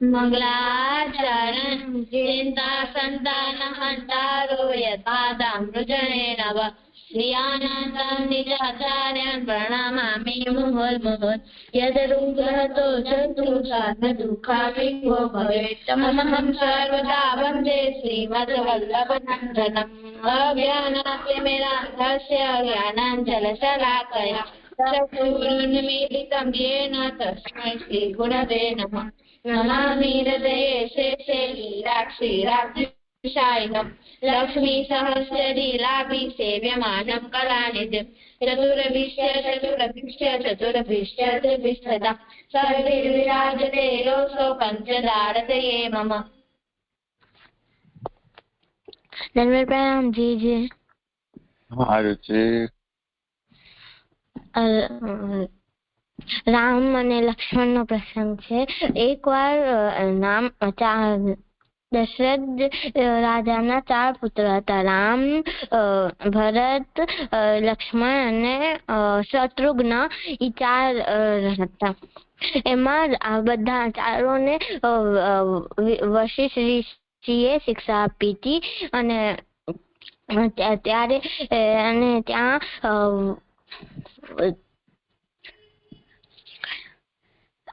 મંગલાચરણ ચિંતા સંતાન હંતારો યથા તામૃજને નવ શ્રિયાનંદં નિજાચાર્યં પ્રણામામિ મુહુર્મુહુઃ યદ રૂપહતો ચતુષાત્મ દુઃખાવિવો ભવેत् તમહં સર્વદા વંદે શ્રીમદ્વલ્લભનંદનम् અજ્ઞાનાતિમિરાન્ધસ્ય જ્ઞાનાഞ്જલશલાકયા ચક્ષુરુન્મીલિतं येन तस्मै श्रीगुरवे नमः नमामि हृदये शेषे लीलाक्षीराब्धिशायिनम् लक्ष्मीसहस्रलीलाभि सेव्यमानं कलानिधिं चतुर्भिश्च त्रिभिस्तदा सर्वैर्विराजते योऽसौ पञ्चदारतये मम। धन्यवाद प्रणाम जी जी। રામ અને લક્ષ્મણ નો પ્રસંગ છે। એકવાર દશરથ રાજાના 4 પુત્ર હતા, રામ, ભરત, લક્ષ્મણ અને શત્રુઘ્ન। એ 4 હતા। એમાં આ બધા ચારોને વશિષ્ઠ ઋષિએ શિક્ષા આપી હતી અને ત્યારે ત્યાં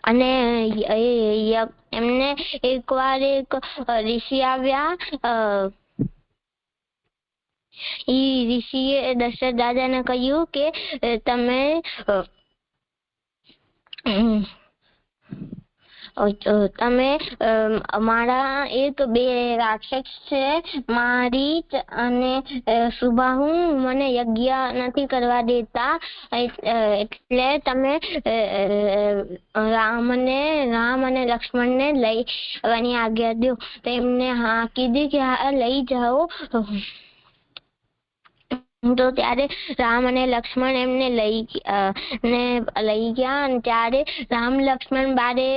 અને એમને એકવાર એક ઋષિ આવ્યા। ઈ ઋષિએ દશરથ રાજાને કહ્યું કે તમે અમારા 2 રાક્ષસ છે, મારીચ અને સુબાહુ, મને યજ્ઞ નથી કરવા દેતા, એટલે તમે રામ અને લક્ષ્મણને લઈ આવવાની આજ્ઞા દો। તો એમને હા કીધી કે હા લઈ જાઓ। તો ત્યારે રામ અને લક્ષ્મણ એમને લઈ ગયા અને ત્યારે રામ લક્ષ્મણ બારે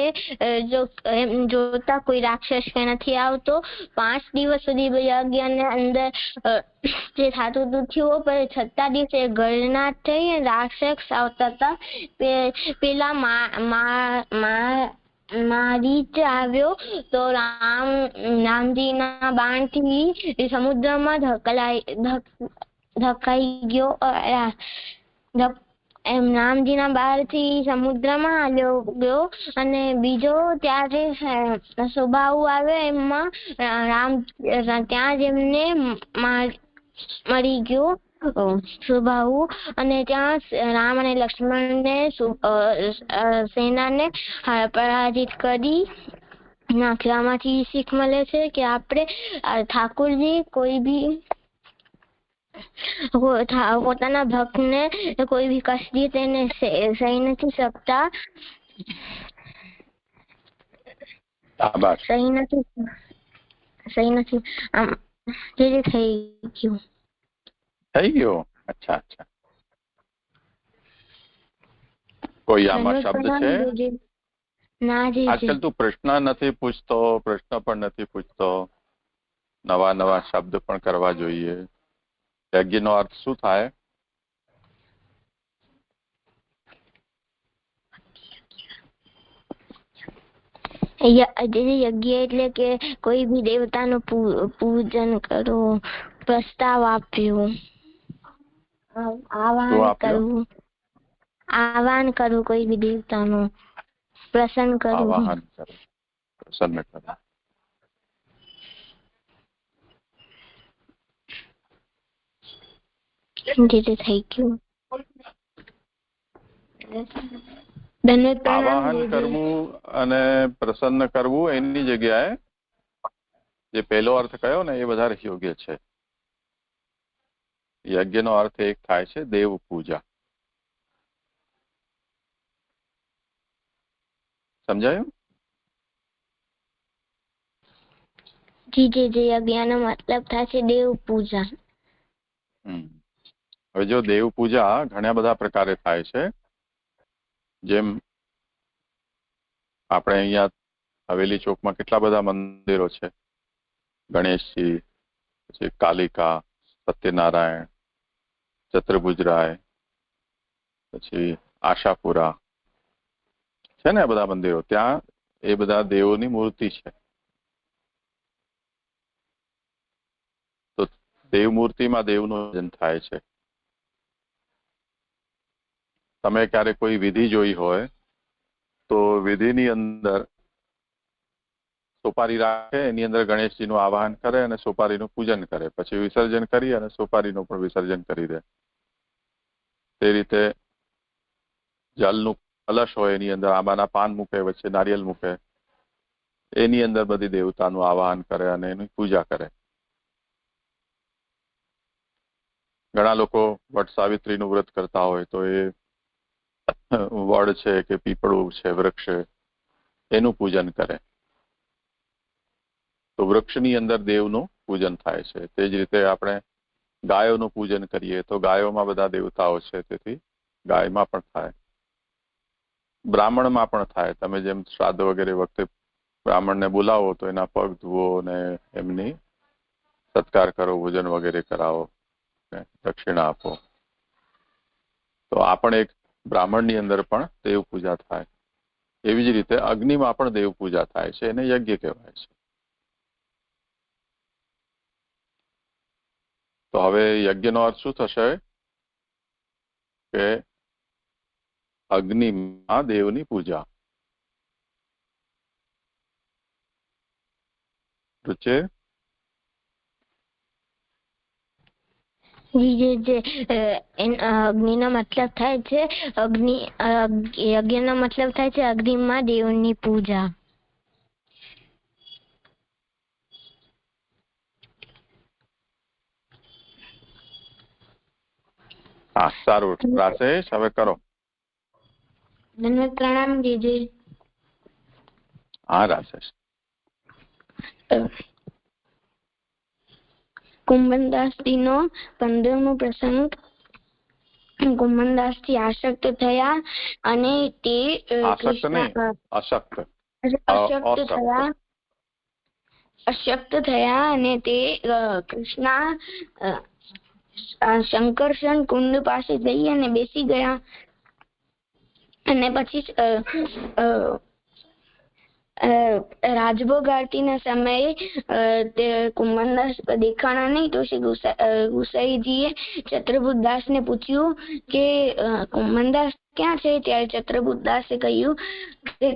જોતા કોઈ રાક્ષસ કે નથી આવતો। 5 દિવસ સુધી યજ્ઞની અંદર જે થતું હતું થયું, પણ 6 દિવસે ગણના થઈ રાક્ષસ આવતા હતા। પેલા મારીચ આવ્યો તો રામજીના બાણથી સમુદ્રમાં ધકાઈ ગયો। એમ રામજીના બાણથી સમુદ્રમાં હાલ્યો ગયો। અને બીજો ત્યારે સુબાહુ આવ્યો, એમાં ત્યાં જ એમને મરી ગયો સુબાહુ। અને ત્યાં રામ અને લક્ષ્મણને સેનાને પરાજિત કરી નાખ્યા। આમાંથી શીખ મળે છે કે આપણે ઠાકોરજી કોઈ બી પોતાના ભક્તને કોઈ બી કષ્ટ તેને સહી નથી શકતા। સહી નથી આમ જે થઈ ગયું। અચ્છા, કોઈ આમાં શબ્દ છે? ના જી। આજકાલ તું પ્રશ્ન નથી પૂછતો, પ્રશ્ન પણ નથી પૂછતો, નવા શબ્દ પણ કરવા જોઈએ। યજ્ઞનો અર્થ શું થાય? યજ્ઞ એટલે કે કોઈ બી દેવતાનું પૂજન કરો, પ્રસ્તાવ આપ્યો, આહવાન કરવું, કોઈ બી દેવતાનું પ્રસન્ન કરવું। જે થઈ ગયું। આવાહન કરવું અને પ્રસન્ન કરવું એની જગ્યાએ જે પહેલો અર્થ કયો ને એ વધારે યોગ્ય છે। યજ્ઞનો અર્થ એક થાય છે દેવ પૂજા। સમજાયું? જી યજ્ઞનો મતલબ થાય છે દેવ પૂજા। હવે જો દેવ પૂજા ઘણા બધા પ્રકારે થાય છે। જેમ આપણે અહીંયા હવેલી ચોકમાં કેટલા બધા મંદિરો છે, ગણેશજી, પછી કાલિકા, સત્યનારાયણ, ચતુર્ભુજરાય, પછી આશાપુરા છે ને બધા મંદિરો। ત્યાં એ બધા દેવોની મૂર્તિ છે. તો દેવ મૂર્તિમાં દેવનું પૂજન થાય છે. તમે ક્યારે કોઈ વિધિ જોઈ હોય તો વિધિની અંદર સોપારી રાખે, એની અંદર ગણેશજીનું આવાહન કરે અને સોપારીનું પૂજન કરે, પછી વિસર્જન કરી અને સોપારીનું પણ વિસર્જન કરી દે. તે રીતે જલનું કલશ હોય, એની અંદર આંબાના પાન મૂકે, વચ્ચે નારિયેલ મૂકે, એની અંદર બધી દેવતાનું આવાહન કરે અને એની પૂજા કરે. ઘણા લોકો વટ સાવિત્રીનું વ્રત કરતા હોય તો એ વડ છે કે પીપળું છે, વૃક્ષ, એનું પૂજન કરે. તો વૃક્ષની અંદર દેવનું પૂજન થાય છે. તે જ રીતે આપણે ગાયોનું પૂજન કરીએ તો ગાયોમાં બધા દેવતાઓ છે, તેથી ગાયમાં પણ થાય. બ્રાહ્મણમાં પણ થાય. તમે જેમ શ્રાદ્ધ વગેરે વખતે બ્રાહ્મણને બોલાવો તો એના પગ ધુઓ અને એમની સત્કાર કરો, ભોજન વગેરે કરાવો, દક્ષિણા આપો. તો આ પણ એક બ્રાહ્મણની અંદર પણ દેવ પૂજા થાય. એવી જ રીતે અગ્નિમાં પણ દેવ પૂજા થાય છે, એને યજ્ઞ કહેવાય છે. તો હવે યજ્ઞનો અર્થ શું થશે કે અગ્નિમાં દેવની પૂજા. રૂચે અગ્નિનો મતલબ થાય છે યજ્ઞનો મતલબ થાય છે અગ્નિમાં દેવની પૂજા. હા, સારું. રાશેષ, હવે કરો. ધન્યવાદ. પ્રણામ જીજી. હા રાશેષ. કુંભનદાસજીનો 15મો પ્રસંગ. કુંભનદાસજી આસક્ત થયા અને તે અશક્ત થયા અને તે કૃષ્ણ શંકરશન કુંડ પાસે જઈ અને બેસી ગયા. અને પછી રાજભોગ આરતીના સમયે કુંભનદાસ દેખાણા નહીં. તો શ્રી ગુસાઈજીએ ચતુર્બુદ્ધદાસને પૂછ્યું કે કુંભનદાસ ક્યાં છે? ત્યારે ચતુર્બુદ્ધદાસે કહ્યું કે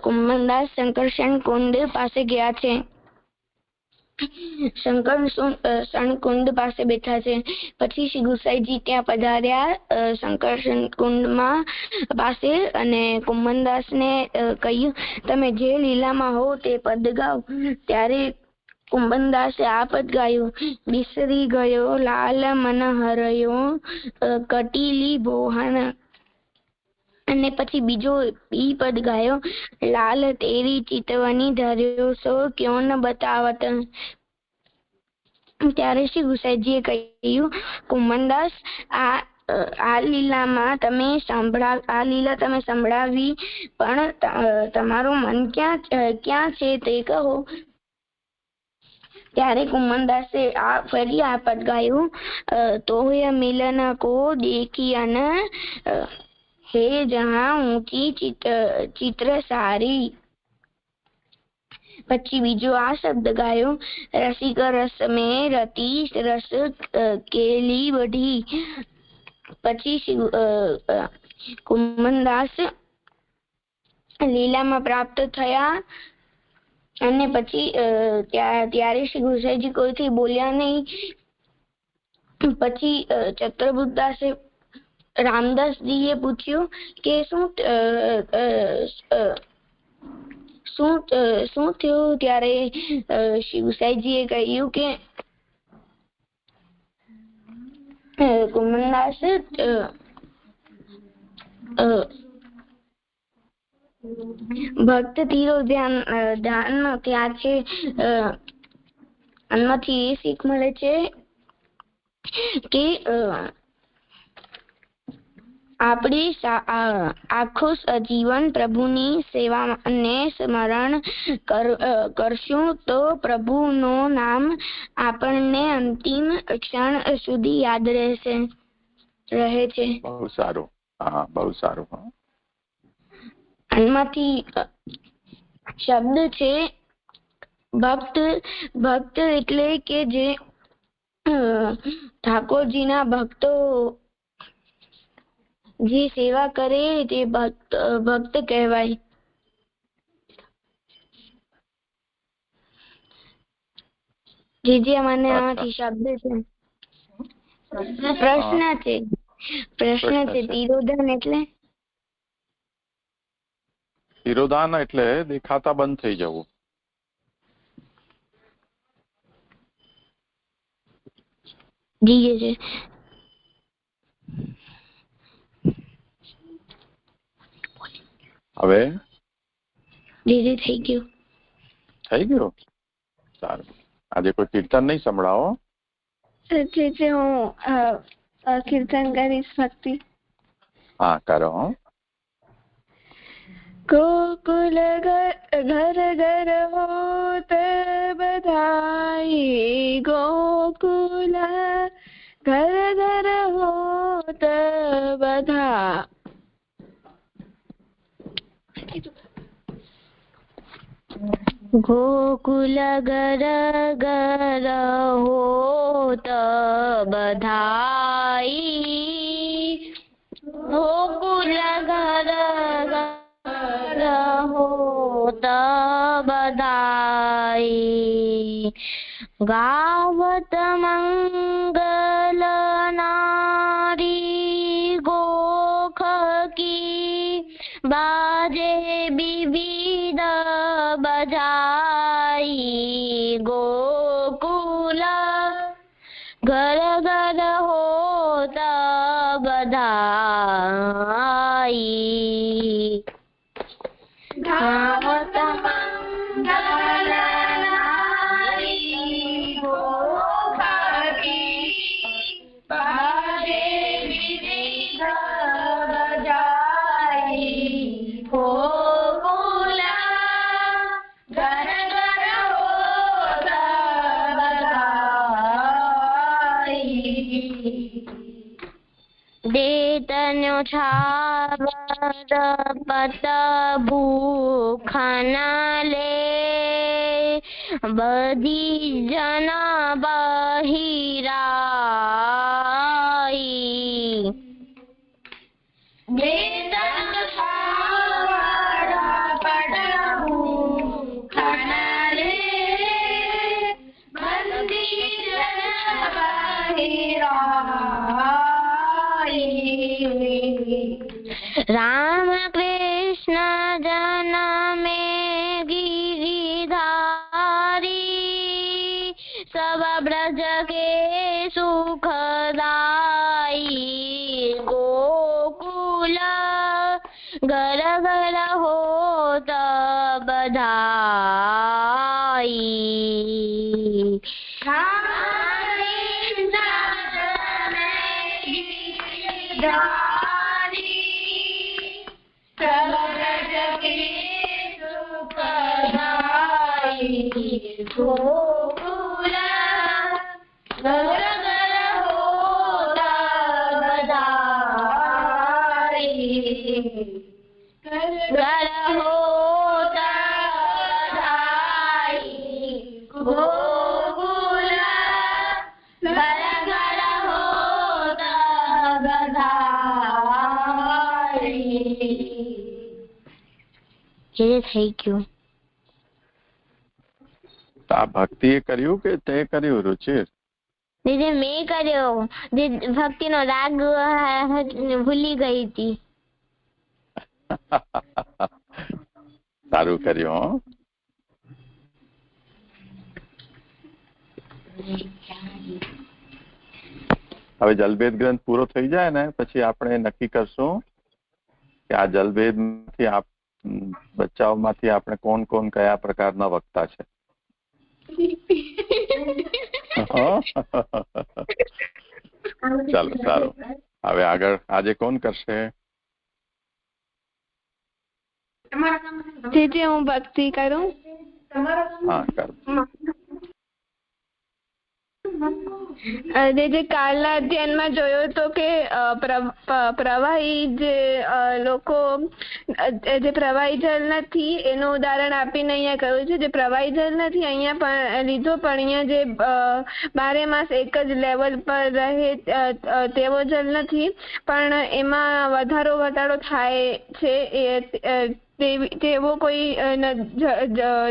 કુંભનદાસ શંકરશન કુંડ પાસે ગયા છે. શંકરશન કુંડ પાસે બેઠા છે. પછી શ્રી ગુસાઈજી ત્યાં પધાર્યા શંકરશન કુંડમાં પાસે અને કુંભનદાસને કહ્યું, તમે જે લીલામાં હો તે પદ ગાઓ. ત્યારે કુંભનદાસે આ પદ ગાયું: બિસરી ગયો લાલ મન હરયો કટીલી બોહન. અને પછી બીજો ઈ પદ ગાયો: લાલ તેરી ચિતવની ધર્યો સો ક્યો ન બતાવત. ત્યારે શ્રી ગુસાઈજીએ કહ્યું, કુંભનદાસ, આ લીલા તમે સંભળાવી, પણ તમારું મન ક્યાં છે તે કહો. ત્યારે કુંભનદાસે ફરી આ પદ ગાયું: તોય મિલન કો દેખિયન હે જહાં ઊંચી ચિત્ર સારી. પછી બીજો આ શબ્દ ગાયો: રસિક રસ મેં રતિ રસ કેલી બઢી. પછી કુંભનદાસ લીલામાં પ્રાપ્ત થયા અને પછી ત્યારે શ્રી ગુસાઈજી કોઈથી બોલ્યા નહીં. પછી ચતુર્બુદ્ધદાસે રામદાસજીએ પૂછ્યું કે શું થયું? ત્યારે શ્રી ગુસાઈજીએ કહ્યું કે કુંભનદાસ ભક્ત તીરો ધ્યાન ત્યાં છે. આનાથી એ શીખ મળે છે કે આપણે આખું જીવન પ્રભુની સેવા અને સ્મરણ કરશું તો પ્રભુનું નામ આપણને અંતિમ ક્ષણ સુધી યાદ રહે છે. બહુ સારું. હા, બહુ સારું. આમાંથી શબ્દ છે ભક્ત. ભક્ત એટલે કે જે ઠાકોરજીના ભક્તો જે સેવા કરે તે ભક્ત કહેવાય. જે મને આમાંથી શબ્દ છે. પ્રશ્ન છે. તિરોધાન એટલે તિરોધાન એટલે દેખાતા બંધ થઈ જવું. જી છે. હવે જી થઈ ગયું. સારું. આજે કોઈ કીર્તન નહીં સંભળાવો? હું કીર્તન કરીશ ભક્તિ. હા કરો. ગોકુલ ઘર ઘર હોત બધાઈ, ગોકુલ ઘર ઘર હોત બધા. ગોકુલ ઘર ઘર હોત બધાઈ, ગોકુલ ઘર ઘર હોત બધાઈ. ગાવત મંગલ નારી ગોખ કી, બાજે વિવિધ બજાઈ. ગોકુલ ઘર ઘર હોત બધાઈ. ગાવત મંગલ નારી ગોખ કી, બાજે વિવિધ બજાઈ. ગોકુલ ઘર ઘર હોત બધાઈ. દેતનો છાવર પત ભૂખના લે, બધી જન બહિરાઈ. દેતનો છાવર પત ભૂખના લે, બધી જન બહિરાઈ. રામ કૃષ્ણ જનમે ગિરિધારી, સબ બ્રજ કે સુખદાઈ. ગોકુલ ઘર ઘર હોત બધાઈ. ગોકુલ ઘર ઘર હોત બધાઈ. ઘર હોત બધાઈ. ગોકુલ ઘર ઘર હોત બધાઈ. જે થઈ ગયું. આ ભક્તિએ કર્યું કે તે કર્યું રુચિર? દીદી મેં કર્યો. ભક્તિનો રાગ ભૂલી ગઈ હતી. સારું કર્યું. હવે જલભેદ ગ્રંથ પૂરો થઈ જાય ને પછી આપણે નક્કી કરશું કે આ જલભેદ માંથી બચ્ચાઓમાંથી આપણે કોણ કોણ કયા પ્રકારના વક્તા છે. ચાલો સારું. હવે આગળ આજે કોણ કરશે? હું ભક્તિ કરું. હા કર. જે કાલના અધ્યયનમાં જોયો હતો કે પ્રવાહી જે લોકો જે પ્રવાહી જળ નથી એનું ઉદાહરણ આપીને અહીંયા કહ્યું છે. જે પ્રવાહી જળ નથી અહીંયા પણ લીધો, પણ અહીંયા જે 12 માસ એક જ લેવલ પર રહે તેવો જળ નથી, પણ એમાં વધારો ઘટાડો થાય છે તેવો કોઈ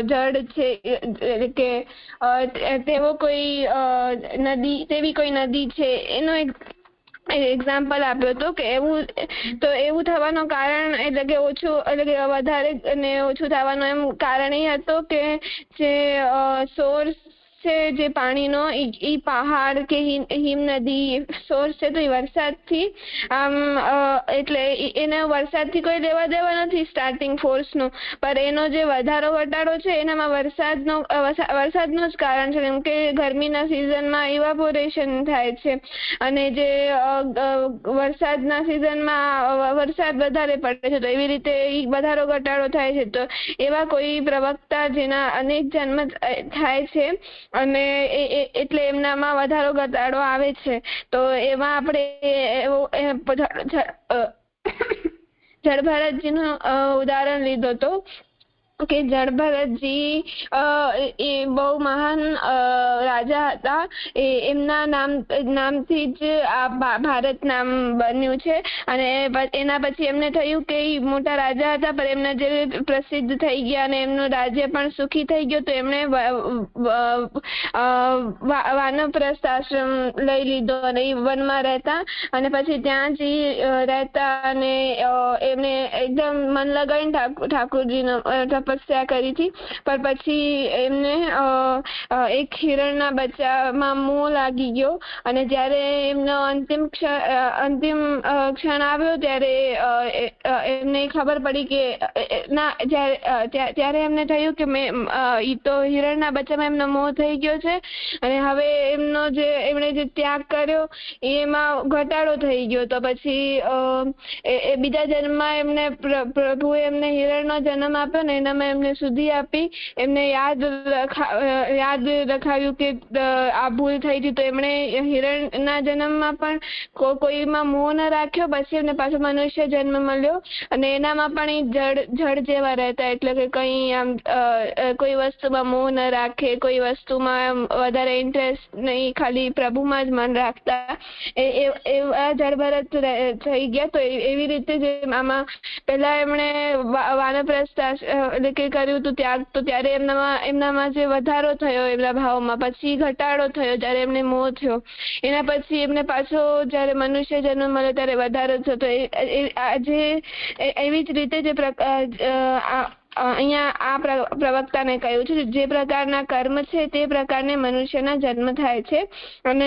જળ છે કે તેવો કોઈ નદી, તેવી કોઈ નદી છે એનો એક એક્ઝામ્પલ આપ્યો હતો કે એવું થવાનું કારણ એટલે કે ઓછું, એટલે કે વધારે અને ઓછું થવાનું એમ કારણ એ હતો કે જે સોર્સ છે જે પાણીનો ઈ પહાડ કે હિમ નદી સોર્સ છે તો એ વરસાદથી આમ એટલે એને વરસાદથી કોઈ લેવા દેવા નથી સ્ટાર્ટિંગ ફોર્સનો, પણ એનો જે વધારો ઘટાડો છે એનામાં વરસાદનું જ કારણ છે. કેમ કે ગરમીના સિઝનમાં ઇવાપોરેશન થાય છે અને જે વરસાદના સિઝનમાં વરસાદ વધારે પડે છે, તો એવી રીતે વધારો ઘટાડો થાય છે. તો એવા કોઈ પ્રવક્તા જેના અનેક જન્મ થાય છે અને એટલે એમનામાં વધારો ઘટાડો આવે છે, તો એમાં આપણે જળભરતજીનું ઉદાહરણ લીધો હતો કે જળભરતજી એ બહુ મહાન રાજા હતા. એમના નામથી જ આ ભારત નામ બન્યું છે અને એના પછી એમને થયું કે એ મોટા રાજા હતા પણ એમના જે પ્રસિદ્ધ થઈ ગયા અને એમનું રાજ્ય પણ સુખી થઈ ગયું, તો એમણે વાનપ્રસ્થ આશ્રમ લઈ લીધો અને એ વનમાં રહેતા અને પછી ત્યાં જ રહેતા અને એમને એકદમ મન લગાવીને ઠાકોરજીનો તપસ્યા કરી હતી. પણ પછી એમને એક હિરણના બચ્ચામાં મોહ લાગી ગયો અને જ્યારે એમનો અંતિમ ક્ષણ આવ્યો ત્યારે એમને ખબર પડી કે ના, ત્યારે એમને થયું કે ઈ તો હિરણના બચ્ચામાં એમનો મોહ થઈ ગયો છે અને હવે એમણે જે ત્યાગ કર્યો એમાં ઘટાડો થઈ ગયો. તો પછી બીજા જન્મમાં એમને પ્રભુએ એમને હિરણનો જન્મ આપ્યો ને એનામાં એમને શુદ્ધિ આપી, એમને યાદ રખાવ્યું કે આ ભૂલ થઈ હતી, તો એમણે હિરણના જન્મમાં પણ કોઈમાં મોહ ન રાખ્યો. પછી એમને પાછો મનુષ્ય જન્મ મળ્યો અને એનામાં પણ એ જળ જેવા રહેતા, એટલે કે કંઈ આમ કોઈ વસ્તુમાં મોહ ન રાખે, કોઈ વસ્તુમાં વધારે ઇન્ટરેસ્ટ નહીં, ખાલી પ્રભુમાં જ મન રાખતા, એવા જળભરત થઈ ગયા. તો એવી રીતે જે આમાં પહેલા એમણે વાનપ્રસ્થ એટલે કે કર્યું હતું ત્યાગ, તો ત્યારે એમનામાં જે વધારો થયો એમના ભાવમાં, પછી ઘટાડો થયો જ્યારે એમને મોહ થયો, એના પછી એમને પાછો જ્યારે મનુષ્ય જન્મ મળ્યો ત્યારે વધારો થયો. તો આજે એવી જ રીતે જે અહીંયા આ પ્રવક્તાને કહ્યું છે જે પ્રકારના કર્મ છે તે પ્રકારને મનુષ્યના જન્મ થાય છે અને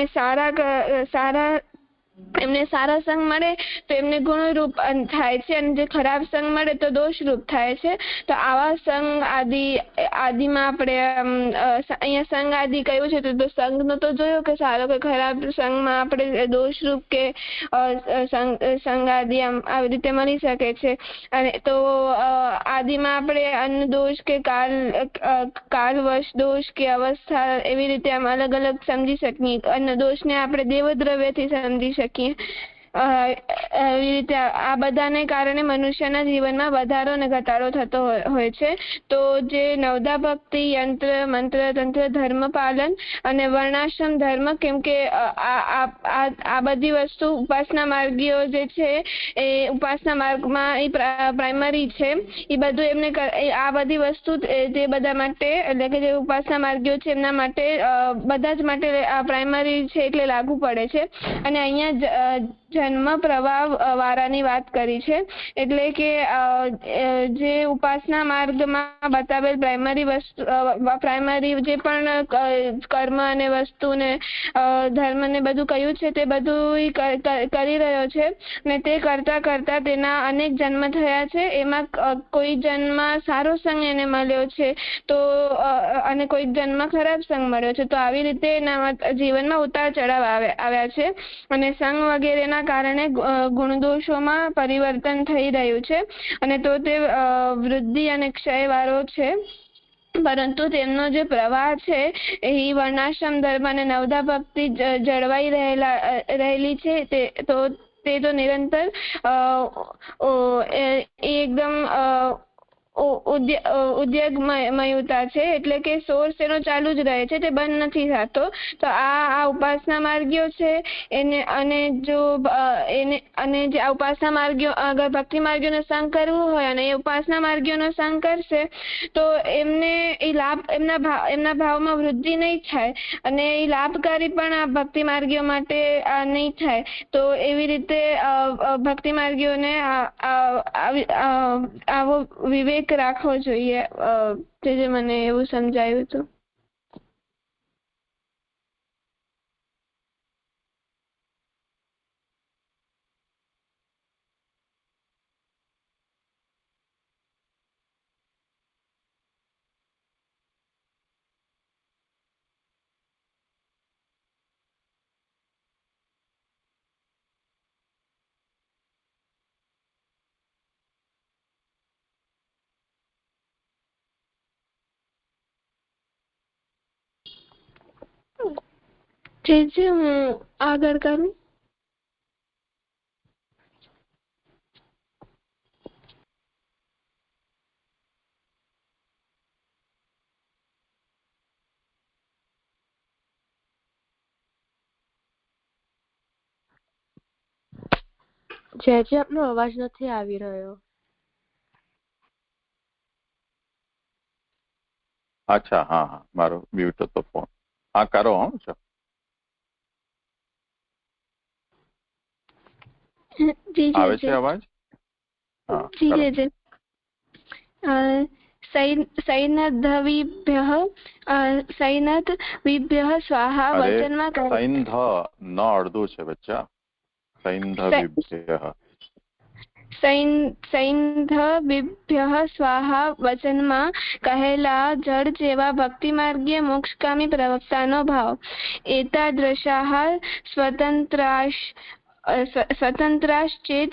એમને સારા સંગ મળે તો એમને ગુણરૂપ થાય છે અને જે ખરાબ સંગ મળે તો દોષરૂપ થાય છે. તો આવા સંગ આદિમાં આપણે અહીંયા સંગ આદિ કયું છે તો સંગનો તો જોયો કે સારો કે ખરાબ સંગમાં આપણે દોષરૂપ કે સંગ આદિ આવી રીતે મળી શકે છે. અને તો આદિમાં આપણે અન્ન દોષ કે કાલવશ દોષ કે અવસ્થા એવી રીતે આમ અલગ અલગ સમજી શકીએ. અન્ન દોષને આપણે દેવદ્રવ્યથી સમજી શકીએ. એવી રીતે આ બધાને કારણે મનુષ્યના જીવનમાં વધારો અને ઘટાડો થતો હોય છે. તો જે નવદા ભક્તિ, યંત્ર, મંત્ર, તંત્ર, ધર્મ પાલન અને વર્ણાશ્રમ ધર્મ, કેમ કે આ બધી વસ્તુ ઉપાસના માર્ગીઓ જે છે એ ઉપાસના માર્ગમાં એ પ્રાઇમરી છે. એ બધું એમને આ બધી વસ્તુ જે બધા માટે એટલે કે જે ઉપાસના માર્ગીઓ છે એમના માટે બધા જ માટે આ પ્રાઇમરી છે એટલે લાગુ પડે છે. અને અહીંયા જન્મ પ્રવાહ વાળાની વાત કરી છે, એટલે કે જે ઉપાસના માર્ગમાં બતાવેલ પ્રાઇમરી જે પણ કર્મ અને વસ્તુને ધર્મ ને બધું કહ્યું છે તે બધું કરી રહ્યો છે ને તે કરતા કરતા તેના અનેક જન્મ થયા છે. એમાં કોઈ જન્મ સારો સંગ એને મળ્યો છે તો અને કોઈ જન્મ ખરાબ સંગ મળ્યો છે. તો આવી રીતે એના જીવનમાં ઉતાર ચઢાવ આવ્યા છે અને સંગ વગેરેના કારણે ગુણદોષોમાં પરિવર્તન થઈ રહ્યું છે અને તો તે વૃદ્ધિ અને ક્ષય વાળો છે. પરંતુ તેમનો જે પ્રવાહ છે એ વર્ણાશ્રમ ધર્મ અને નવદા ભક્તિ જળવાઈ રહેલી છે. તે તો નિરંતર એકદમ ઉદ્યોગમયતા છે, એટલે કે સોર્સ એનો ચાલુ જ રહે છે, તે બંધ નથી થતો. તો આ ઉપાસના માર્ગીઓ છે એને અને જે આ ઉપાસના માર્ગીઓ અગર ભક્તિ માર્ગીઓનો સંગ કરવું હોય અને એ ઉપાસના માર્ગીઓનો સંગ કરશે તો એમને એ લાભ એમના ભાવમાં વૃદ્ધિ નહીં થાય અને એ લાભકારી પણ આ ભક્તિ માર્ગીઓ માટે નહીં થાય. તો એવી રીતે ભક્તિ માર્ગીઓને આવો વિવેક રાખવો જોઈએ, જે મને એવું સમજાયું હતું. જે હું આગળ કરું. જે આપનો અવાજ નથી આવી રહ્યો. અચ્છા, હા હા, મારો મ્યુટ હતો ફોન. હા, કરો. આવે છે અવાજ? હા, સૈનદ્ભ્યઃ સ્વાહા વચનમાં સૈંધ ન અડધું છે બચ્ચા. સૈંધવ્યઃ સ્વાહા વચનમાં કહેલા જળ જેવા ભક્તિ માર્ગીય મોક્ષકામી પ્રવક્તાનો ભાવ. એતાદૃશાઃ સ્વતંત્રાશ્ચેત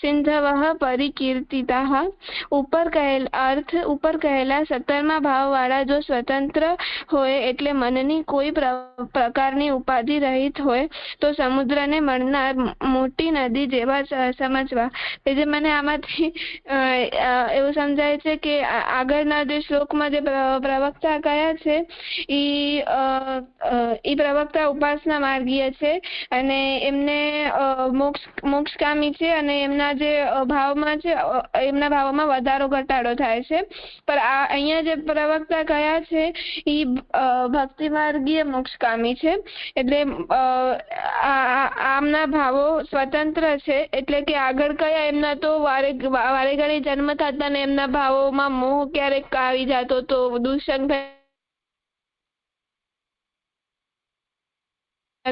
સિંધવઃ પરિકીર્તિતાઃ. ઉપર કહેલા 17મા ભાવવાળા જો સ્વતંત્ર હોય એટલે મનની કોઈ પ્રકારની ઉપાધિ રહિત હોય તો સમુદ્રને મળનાર મોટી નદી જેવા સમજવા. જે મને આમાંથી એવું સમજાય છે કે આગળના જે શ્લોકમાં જે પ્રવક્તા કયા છે એ પ્રવક્તા ઉપાસના માર્ગીય છે અને એમને મોક્ષકામી છે અને એમના જે ભાવમાં છે એમના ભાવમાં વધારો ઘટાડો થાય છે. પણ અહીંયા જે પ્રવક્તા કયા છે એ ભક્તિ માર્ગીય મોક્ષકામી છે, એટલે આમના ભાવો સ્વતંત્ર છે. એટલે કે આગળ કયા એમના તો વારે ઘડી જન્મ થતા ને એમના ભાવોમાં મોહ ક્યારેક આવી જતો તો દુષ્સંગ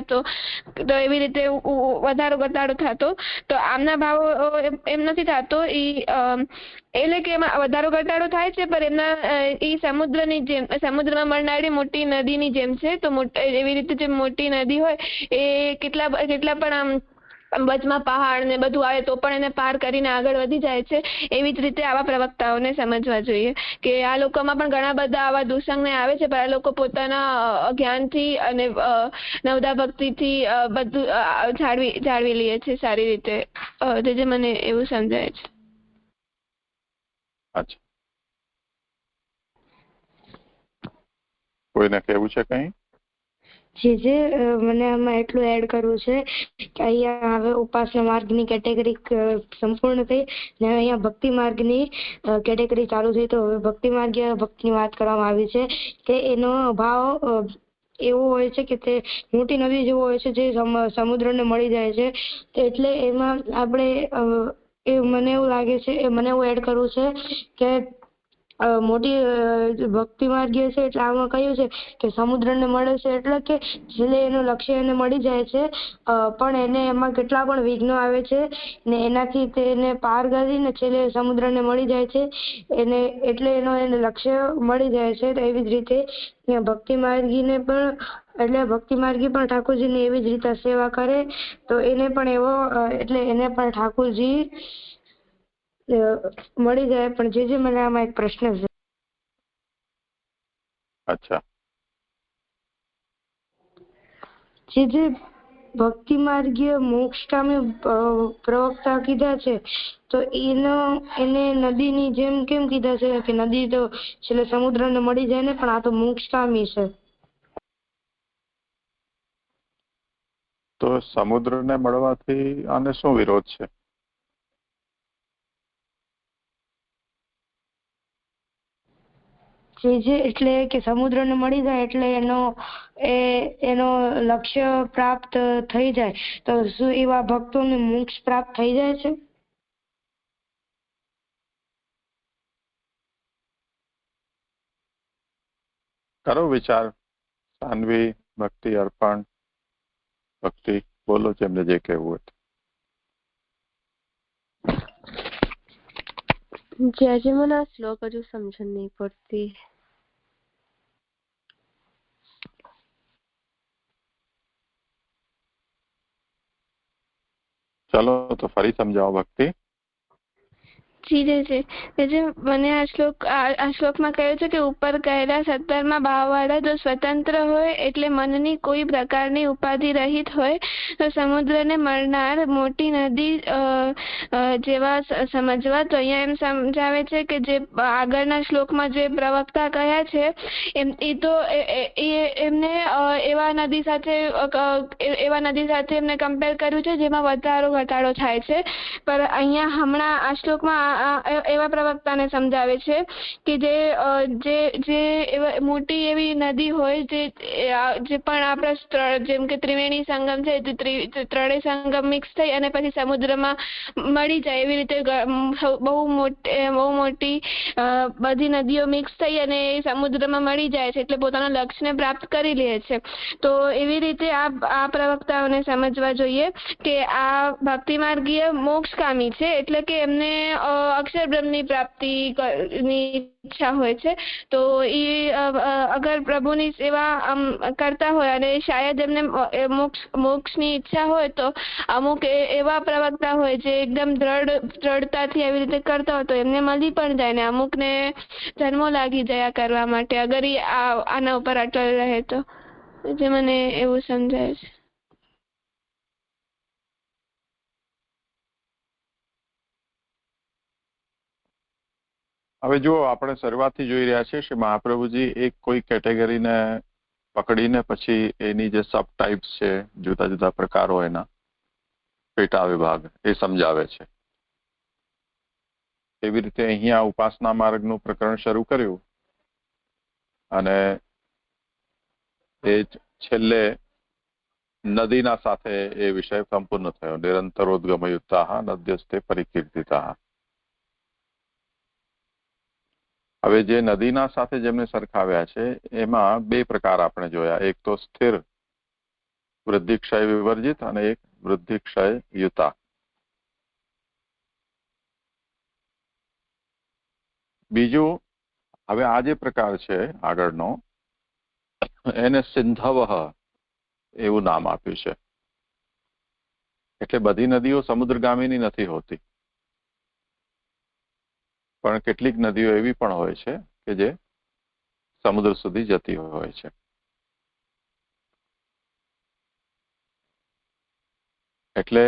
તો એવી રીતે વધારો ઘટાડો થતો. તો આમના ભાવો એમ નથી થતો. એટલે કે એમાં વધારો ઘટાડો થાય છે પણ એમના એ સમુદ્રની જેમ સમુદ્રમાં મળનારી મોટી નદીની જેમ છે. તો એવી રીતે જે મોટી નદી હોય એ કેટલા પણ આમ વચમાં પહાડ ને બધું આવે તો પણ એને પાર કરીને આગળ વધી જાય છે. એવી જ રીતે આવા પ્રવક્તાઓને સમજવા જોઈએ કે આ લોકોમાં પણ ઘણા બધા આવા દુસંગને આવે છે, પણ આ લોકો પોતાના જ્ઞાનથી અને નવદા ભક્તિથી બધું જાળવી લે છે સારી રીતે. જે મને એવું સમજાય છે. અચ્છા, કોઈને કહેવું છે કઈ? જે મને આમાં એટલું એડ કરવું છે કે અહીંયા હવે ઉપાસના માર્ગની કેટેગરી સંપૂર્ણ થઈ ને અહીંયા ભક્તિ માર્ગની કેટેગરી ચાલુ થઈ. તો હવે ભક્તિ માર્ગીય ભક્તિની વાત કરવામાં આવી છે કે એનો ભાવ એવું હોય છે કે તે મોટી નદી જેવું હોય છે જે સમુદ્રને મળી જાય છે. એટલે એમાં આપણે મને એવું લાગે છે, મને એવું એડ કરવું છે કે મોટી ભક્તિ માર્ગીય છે એટલે આમાં કહ્યું છે કે સમુદ્રને મળે છે એટલે કે છેલ્લે એનું લક્ષ્ય એને મળી જાય છે, પણ એને એમાં કેટલા પણ વિઘ્નો આવે છે ને એનાથી તેને પાર કરીને છેલ્લે સમુદ્રને મળી જાય છે એને એટલે એને લક્ષ્ય મળી જાય છે. તો એવી જ રીતે ભક્તિ માર્ગીને પણ એટલે ભક્તિ માર્ગી પણ ઠાકોરજીની એવી જ રીતે સેવા કરે તો એને પણ એવો એટલે એને પણ ઠાકોરજી મળી જાય. પણ જે મને આમાં એક પ્રશ્ન છે. અચ્છા, જે ભક્તિ માર્ગીય મોક્ષગામી પ્રવક્તા કીધા છે, તો એને નદીની જેમ કેમ કીધા છે કે નદી તો છેલ્લે સમુદ્રને મળી જાય ને, પણ આ તો મોક્ષગામી છે. તો સમુદ્રને મળવાથી આને શું વિરોધ છે? જે એટલે કે સમુદ્રને મળી જાય એટલે એનો લક્ષ્ય પ્રાપ્ત થઈ જાય, તો શું એવા ભક્તોને મોક્ષ પ્રાપ્ત થઈ જાય છે? કરો વિચાર. સાન્વી, ભક્તિ, અર્પણ, ભક્તિ, બોલો જેમને જે કહેવું હોય. આજે મને આ શ્લોક હજુ સમજણ નહીં પડતી. ચલો તો ફરી સમજાવો ભક્તિ. જી મને આ શ્લોકમાં કહ્યું છે કે ઉપર કહેલા 17મા ભાવવાળા જો સ્વતંત્ર હોય એટલે મનની કોઈ પ્રકારની ઉપાધિ રહિત હોય તો સમુદ્રને મળનાર મોટી નદી જેવા સમજવા. તો અહીંયા એમ સમજાવે છે કે જે આગળના શ્લોકમાં જે પ્રવક્તા કહ્યા છે એમને એવા નદી સાથે એમને કમ્પેર કર્યું છે જેમાં વધારો ઘટાડો થાય છે. પર અહીંયા હમણાં આ શ્લોકમાં એવા પ્રવક્તાને સમજાવે છે કે જે મોટી એવી નદી હોય જે પણ આપણા જેમ કે ત્રિવેણી સંગમ છે, ત્રણેય સંગમ મિક્સ થઈ અને પછી સમુદ્રમાં મળી જાય, એવી રીતે બહુ મોટી બધી નદીઓ મિક્સ થઈ અને સમુદ્રમાં મળી જાય છે એટલે પોતાના લક્ષ્યને પ્રાપ્ત કરી લે છે. તો એવી રીતે આ પ્રવક્તાઓને સમજવા જોઈએ કે આ ભક્તિ માર્ગીય મોક્ષગામી છે, એટલે કે એમને અક્ષર બ્રહ્મની પ્રાપ્તિની ઈચ્છા હોય છે. તો એ અગર પ્રભુની સેવા કરતા હોય અને શાયદ એમને મોક્ષની ઈચ્છા હોય તો અમુક એવા પ્રવક્તા હોય જે એકદમ દ્રઢતાથી એવી રીતે કરતા હોય તો એમને મળી પણ જાય ને અમુકને જન્મો લાગી જાય કરવા માટે, અગર એ આના ઉપર અટલ રહે તો. જે મને એવું સમજાય છે. હવે જુઓ, આપણે શરૂઆતથી જોઈ રહ્યા છીએ શ્રી મહાપ્રભુજી એક કોઈ કેટેગરીને પકડીને પછી એની જે સબ ટાઈપ્સ છે, જુદા જુદા પ્રકારો એના પેટા વિભાગ એ સમજાવે છે. એવી રીતે અહીંયા ઉપાસના માર્ગનું પ્રકરણ શરૂ કર્યું અને એ છેલ્લે નદીના સાથે એ વિષય સંપૂર્ણ થયો. નિરંતરોદ્ગમયુક્તાઃ નદ્યસ્તે પરિકીર્તિતાઃ. હવે જે નદીના સાથે જેમને સરખાવ્યા છે એમાં બે પ્રકાર આપણે જોયા. એક તો સ્થિર વૃદ્ધિક્ષય વિવર્જિત અને એક વૃદ્ધિક્ષય યુતા. બીજું હવે આ જે પ્રકાર છે આગળનો એને સિંધવ એવું નામ આપ્યું છે. એટલે બધી નદીઓ સમુદ્રગામીની નથી હોતી, પણ કેટલીક નદીઓ એવી પણ હોય છે કે જે સમુદ્ર સુધી જતી હોય છે. એટલે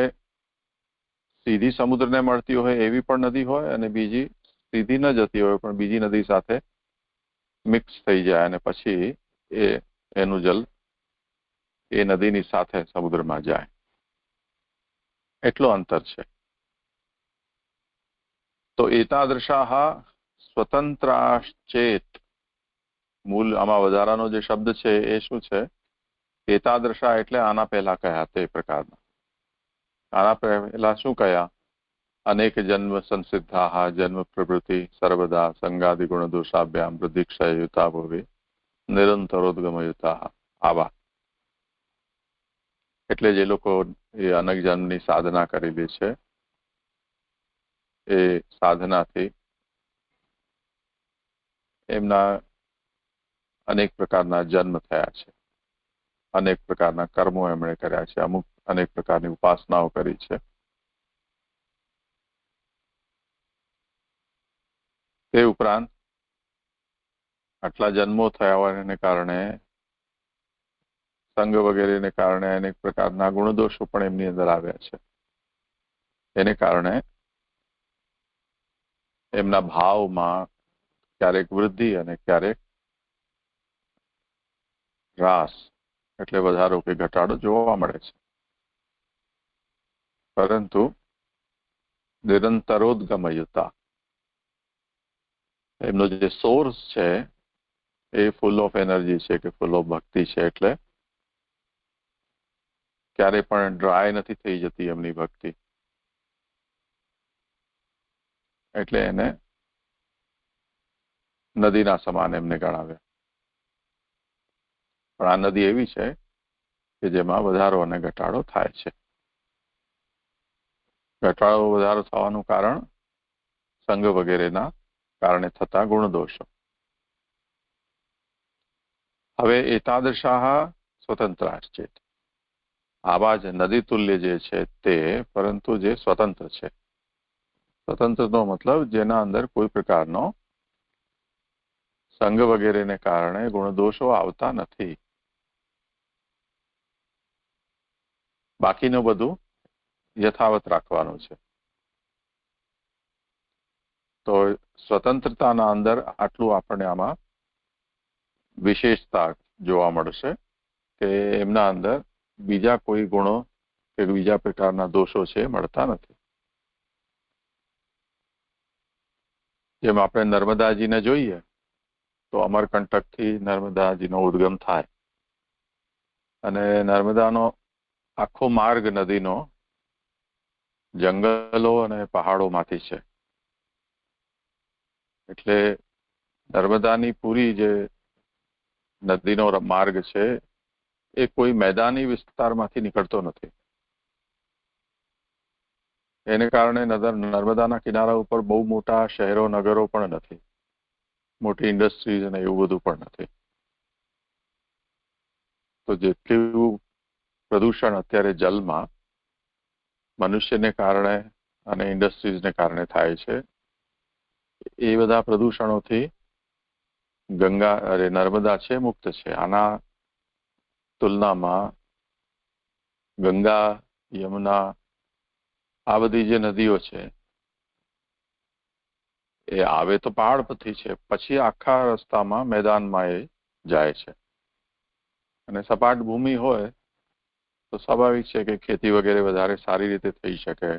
સીધી સમુદ્રને મળતી હોય એવી પણ નદી હોય અને બીજી સીધી ન જતી હોય પણ બીજી નદી સાથે મિક્સ થઈ જાય અને પછી એનું જલ એ નદીની સાથે સમુદ્રમાં જાય. એટલો અંતર છે. તો એતાદૃશાઃ સ્વતંત્રાશ્ચેત, મૂળ આમાં વધારાનો જે શબ્દ છે એ શું છે? એતાદૃશા એટલે આના પહેલા કહ્યા તે પ્રકારના. આના પહેલા શું કહ્યા? અનેક જન્મ સંસિદ્ધા જન્મ પ્રવૃત્તિ સર્વદા સંગાદિ ગુણ દોષાભ્યામ વૃદ્ધિક્ષયયુતા ભવે નિરંતરોદ્ગમયુતા. આવા એટલે જે લોકો એ અનેક જન્મની સાધના કરેલી છે એ સાધનાથી એમના અનેક પ્રકારના જન્મ થયા છે, અનેક પ્રકારના કર્મો એમણે કર્યા છે, અનેક પ્રકારની ઉપાસનાઓ કરી છે. તે ઉપરાંત આટલા જન્મો થયા હોવાને કારણે સંગ વગેરેને કારણે અનેક પ્રકારના ગુણદોષો પણ એમની અંદર આવ્યા છે. એને કારણે એમના ભાવમાં ક્યારેક વૃદ્ધિ અને ક્યારેક હ્રાસ એટલે વધારો કે ઘટાડો જોવા મળે છે. પરંતુ નિરંતરોદ્ગમયુતા એમનો જે સોર્સ છે એ ફૂલ ઓફ એનર્જી છે કે ફૂલ ઓફ ભક્તિ છે, એટલે ક્યારે પણ ડ્રાય નથી થઈ જતી એમની ભક્તિ. એટલે એને નદીના સમાન એમને ગણાવ્યા. પણ આ નદી એવી છે કે જેમાં વધારો અને ઘટાડો થાય છે. ઘટાડો વધારો થવાનું કારણ સંગ વગેરેના કારણે થતા ગુણદોષો. હવે એતાદૃશાહ સ્વતંત્રાશ્ચેત, આવા જ નદી તુલ્ય જે છે તે, પરંતુ જે સ્વતંત્ર છે. સ્વતંત્રનો મતલબ જેના અંદર કોઈ પ્રકારનો સંગ વગેરેને કારણે ગુણદોષો આવતા નથી. બાકીનું બધું યથાવત રાખવાનું છે. તો સ્વતંત્રતાના અંદર આટલું આપણને આમાં વિશેષતા જોવા મળશે કે એમના અંદર બીજા કોઈ ગુણો કે બીજા પ્રકારના દોષો છે મળતા નથી. જેમ આપણે નર્મદાજીને જોઈએ તો અમરકંટકથી નર્મદાજીનો ઉદ્ગમ થાય અને નર્મદાનો આખો માર્ગ નદીનો જંગલો અને પહાડોમાંથી છે. એટલે નર્મદાની પૂરી જે નદીનો માર્ગ છે એ કોઈ મેદાની વિસ્તારમાંથી નીકળતો નથી. એને કારણે નર્મદાના કિનારા ઉપર બહુ મોટા શહેરો નગરો પણ નથી, મોટી ઇન્ડસ્ટ્રીઝ અને એવું બધું પણ નથી. તો જેટલું પ્રદૂષણ અત્યારે જલમાં મનુષ્યને કારણે અને ઇન્ડસ્ટ્રીઝને કારણે થાય છે, એ બધા પ્રદૂષણોથી નર્મદા છે મુક્ત છે. આના તુલનામાં ગંગા, યમુના, આ બધી જે નદીઓ છે એ આવે તો પહાડ પરથી છે, પછી આખા રસ્તામાં મેદાનમાં એ જાય છે. અને સપાટ ભૂમિ હોય તો સ્વાભાવિક છે કે ખેતી વગેરે વધારે સારી રીતે થઈ શકે,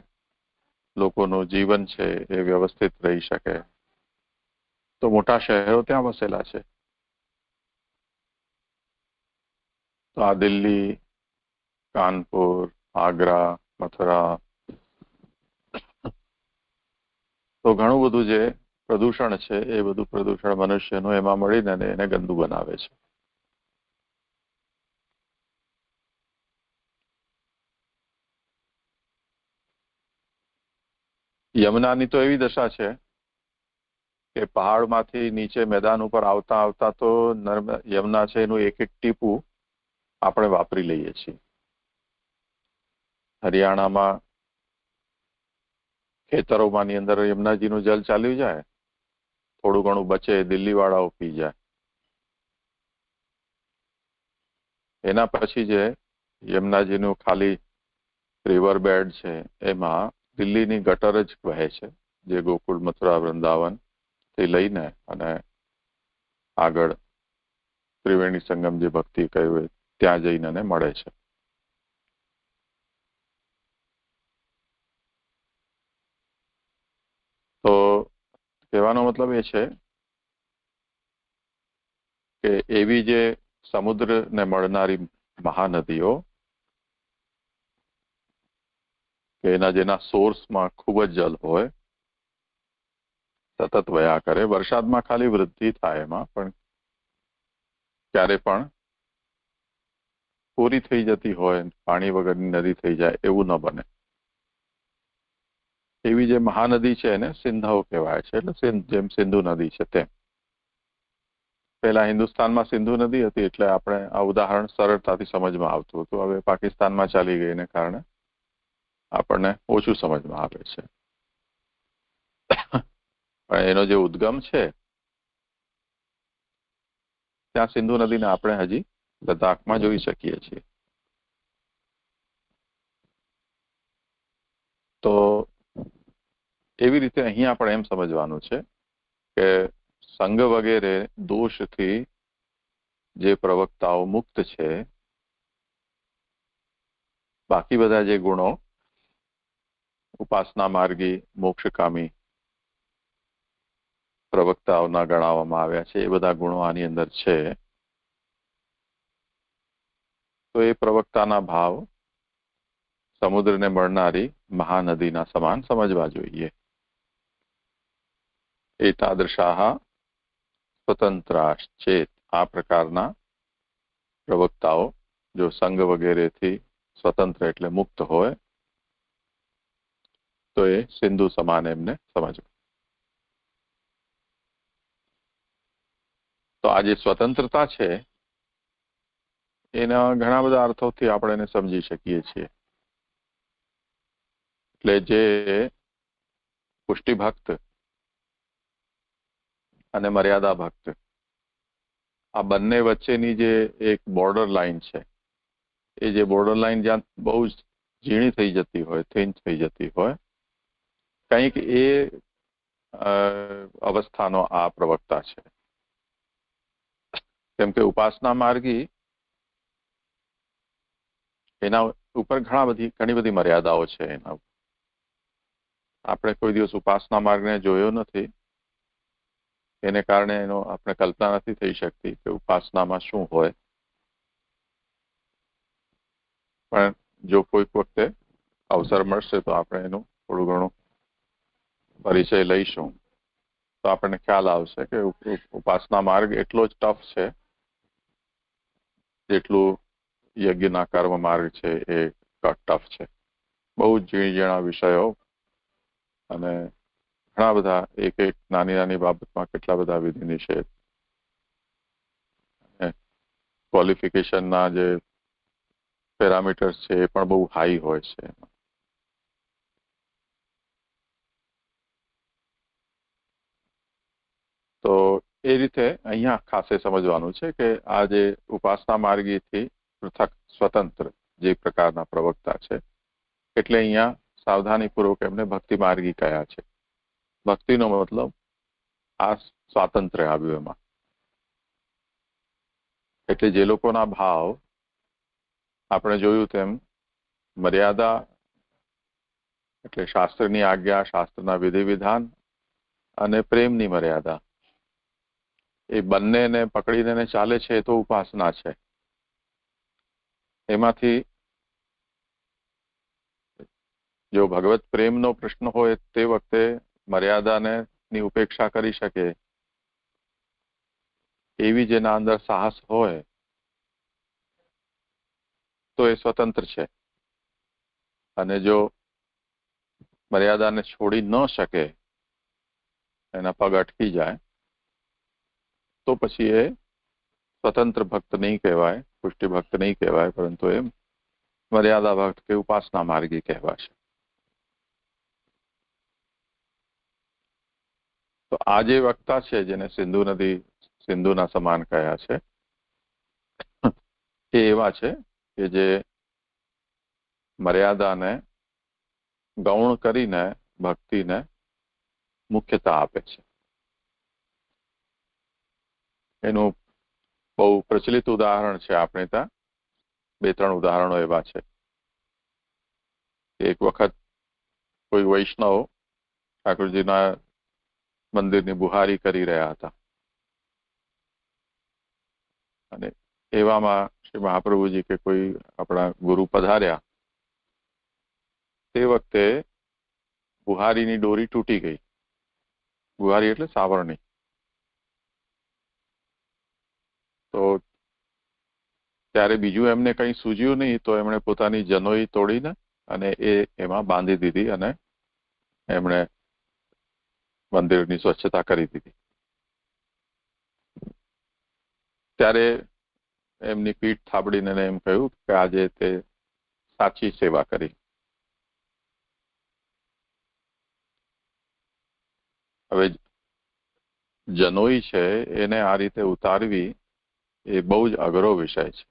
લોકોનું જીવન છે એ વ્યવસ્થિત રહી શકે. તો મોટા શહેરો ત્યાં વસેલા છે. તો આ દિલ્હી, કાનપુર, આગ્રા, મથુરા, તો ઘણું બધું જે પ્રદૂષણ છે એ બધું પ્રદૂષણ મનુષ્યનું એમાં મળીને એને ગંદુ બનાવે છે. યમુનાની તો એવી દશા છે કે પહાડમાંથી નીચે મેદાન ઉપર આવતા આવતા તો યમુના છે એનું એક એક ટીપું આપણે વાપરી લઈએ છીએ. હરિયાણામાં ખેતરોમાંની અંદર યમુનાજીનું જલ ચાલ્યું જાય, થોડું ઘણું બચે દિલ્હી વાળાઓ પી જાય. એના પછી જે યમુનાજીનું ખાલી રિવર બેડ છે એમાં દિલ્હીની ગટર જ વહે છે, જે ગોકુળ, મથુરા, વૃંદાવન થી લઈને અને આગળ ત્રિવેણી સંગમ જે ભક્તિ કહ્યું ત્યાં જઈને મળે છે. તો કહેવાનો મતલબ એ છે કે એવી જે સમુદ્રને મળનારી મહાનદીઓ કે જેના સોર્સમાં ખૂબ જ જલ હોય, સતત વયા કરે. વરસાદમાં ખાલી વૃદ્ધિ થાય એમાં, પણ ક્યારે પણ પૂરી થઈ જતી હોય, પાણી વગરની નદી થઈ જાય એવું ન બને. એવી જે મહાનદી છે એને સિંધવ કહેવાય છે. એટલે જેમ સિંધુ નદી છે તેમ. પહેલા હિન્દુસ્તાનમાં સિંધુ નદી હતી એટલે આપણે આ ઉદાહરણ સરળતાથી સમજમાં આવતું હતું. હવે પાકિસ્તાનમાં ચાલી ગઈને કારણે આપણને ઓછું સમજમાં આવે છે. પણ એનો જે ઉદ્ગમ છે ત્યાં સિંધુ નદીને આપણે હજી લદ્દાખમાં જોઈ શકીએ છીએ. તો એવી રીતે અહીંયા પણ એમ સમજવાનું છે કે સંઘ વગેરે દોષથી જે પ્રવક્તાઓ મુક્ત છે, બાકી બધા જે ગુણો ઉપાસના માર્ગી મોક્ષકામી પ્રવક્તાઓના ગણાવવામાં આવ્યા છે, એ બધા ગુણો આની અંદર છે. તો એ પ્રવક્તાના ભાવ સમુદ્રને મળનારી મહાનદીના સમાન સમજવા જોઈએ. એતાદૃશાહ સ્વતંત્રાશ્ચેત, આ પ્રકારના પ્રવક્તાઓ જો સંઘ વગેરેથી સ્વતંત્ર એટલે મુક્ત હોય તો એ સિંધુ સમાન એમને સમજવું. તો આ જે સ્વતંત્રતા છે એના ઘણા બધા અર્થોથી આપણે એને સમજી શકીએ છીએ. એટલે જે પુષ્ટિ ભક્ત અને મર્યાદા ભક્ત, આ બંને વચ્ચેની જે એક બોર્ડર લાઈન છે, એ જે બોર્ડર લાઈન જ્યાં બહુ જ ઝીણી થઈ જતી હોય, થીન થઈ જતી હોય, કંઈક એ અવસ્થાનો આ પ્રવક્તા છે. કેમ કે ઉપાસના માર્ગી એના ઉપર ઘણી બધી મર્યાદાઓ છે. એના આપણે કોઈ દિવસ ઉપાસના માર્ગને જોયો નથી, એને કારણે એનો આપણે કલ્પના નથી થઈ શકતી કે ઉપાસનામાં શું હોય. પણ જો કોઈક વખતે અવસર મળશે તો આપણે એનું થોડું ઘણું પરિચય લઈશું તો આપણને ખ્યાલ આવશે કે ઉપાસના માર્ગ એટલો જ ટફ છે જેટલું યજ્ઞના કર્મ માર્ગ છે એ ટફ છે. બહુ જ ઝીણા વિષયો અને ઘણા બધા એક નાની બાબતમાં કેટલા બધા વિધિ નિષેધ, ક્વોલિફિકેશનના જે પેરામીટર્સ છે એ પણ બહુ હાઈ હોય છે. તો એ રીતે અહીંયા ખાસે સમજવાનું છે કે આ જે ઉપાસના માર્ગીથી પૃથક સ્વતંત્ર જે પ્રકારના પ્રવક્તા છે, એટલે અહીંયા સાવધાનીપૂર્વક એમને ભક્તિ માર્ગી કયા છે. ભક્તિનો મતલબ આ સ્વાતંત્ર્ય આવ્યું એમાં. એટલે જે લોકોના ભાવ આપણે જોયું તેમ મર્યાદા એટલે શાસ્ત્રની આજ્ઞા, શાસ્ત્રના વિધિ વિધાન અને પ્રેમની મર્યાદા, એ બંનેને પકડીને ચાલે છે એ તો ઉપાસના છે. એમાંથી જો ભગવત પ્રેમનો પ્રશ્ન હોય તે વખતે મર્યાદાની ઉપેક્ષા કરી શકે એવી જેના અંદર સાહસ હોય તો એ સ્વતંત્ર છે. અને જો મર્યાદાને છોડી ન શકે, એના પગ અટકી જાય, તો પછી એ સ્વતંત્ર ભક્ત નહીં કહેવાય, પુષ્ટિ ભક્ત નહીં કહેવાય, પરંતુ એ મર્યાદા ભક્ત કે ઉપાસના માર્ગી કહેવાશે. તો આ જે વક્તા છે જેને સિંધુના સમાન કયા છે, એ એવા છે કે જે મર્યાદાને ગૌણ કરીને ભક્તિને મુખ્યતા આપે છે. એનું બહુ પ્રચલિત ઉદાહરણ છે આપણે ત્યાં. 2-3 ઉદાહરણો એવા છે. એક વખત કોઈ વૈષ્ણવ ઠાકોરજીના મંદિરની બુહારી કરી રહ્યા હતા અને એવામાં શ્રી મહાપ્રભુજી કે કોઈ આપણા ગુરુ પધાર્યા. તે વખતે બુહારીની દોરી તૂટી ગઈ. બુહારી એટલે સાવરણી. તો ત્યારે બીજું એમને કંઈ સૂઝ્યું નહીં, તો એમણે પોતાની જનોઈ તોડીને અને એમાં બાંધી દીધી અને એમણે મંદિરની સ્વચ્છતા કરી દીધી. ત્યારે એમની પીઠ થાબડીને એમ કહ્યું કે આજે તે સાચી સેવા કરી. હવે જનોઈ છે એને આ રીતે ઉતારવી એ બહુ જ અઘરો વિષય છે.